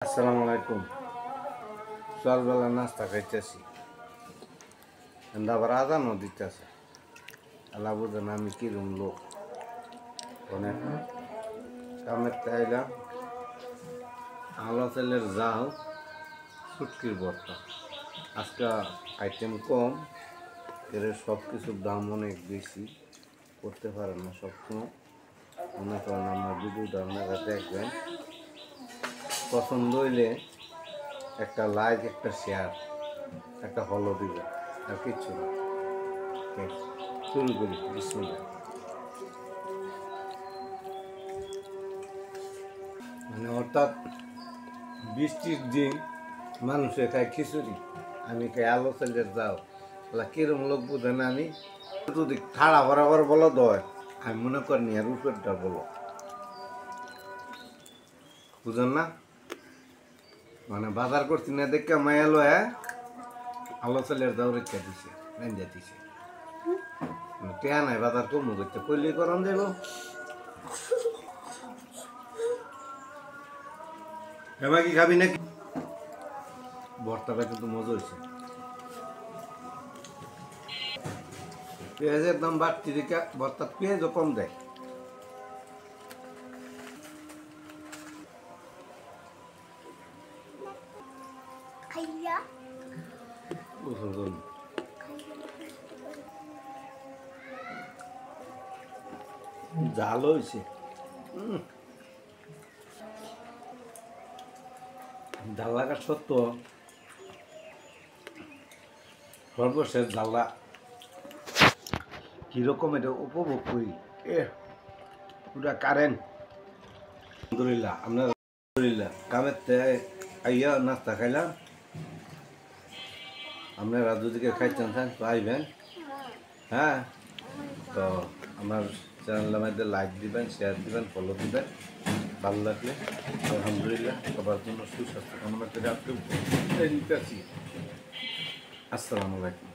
আসসালামু আলাইকুম। সকালবেলা নাস্তা খাইতেছি, আবার আজানও দিতেছে। আল্লাহ বুঝেন আমি কিরম লোক। অনেক কামের চাইলাম আলো তেলের জাল, শুটকির ভর্তা। আজকে আইটেম কম, এর সব কিছুর দাম অনেক বেশি, করতে পারে না সবসময়। মনে করেন আমার ভিডিওটা আপনারা দেখবেন, পছন্দ হইলে একটা লাইক, একটা শেয়ার, একটা ফলো দিবেন, আর কিচ্ছু না। শুরু করি। বিসমিল্লাহ। মানে অর্থাৎ বৃষ্টির দিন মানুষে খায় খিচুড়ি, আমি খাই আলো চালের যাও। কিরম লোক বুঝে না, আমি যদি খাড়া বরাবর বলো দয়, আমি মনে করিনি আর উপরটা বলো, বুঝেন না? মানে বাজার করছি না দেখে মায়ালো আলো চালের যাও রেখে দিছে, রেঞ্জা দিছে। টেয়া নাই বাজার কমু করতে, কইলে করন যাইব। এবার কি খাবি নাকি? ভর্তাটা কিন্তু মজা হয়েছে। পেঁয়াজের দাম বাড়তি দেখে ভর্তা পেঁয়াজও কম দেয়। জাল হয়েছে, জাল লাগা সত্য সর্বশেষ জালটা কিরকম এটা উপভোগ করি। পুরা কারেন্ট। আলহামদুলিল্লাহ, আপনার আলহামদুলিল্লাহ কামের আইয়া নাস্তা খাইলাম। আপনারা যদি খাইতেন চান তো আইবেন। হ্যাঁ, তো আমার চ্যানেলের মধ্যে লাইক দিবেন, শেয়ার দিবেন, ফলো দিবেন। ভালো লাগলে আলহামদুলিল্লাহ। সবার জন্য সুস্বাস্থ্য কামনা করে আপনি আসসালামু আলাইকুম।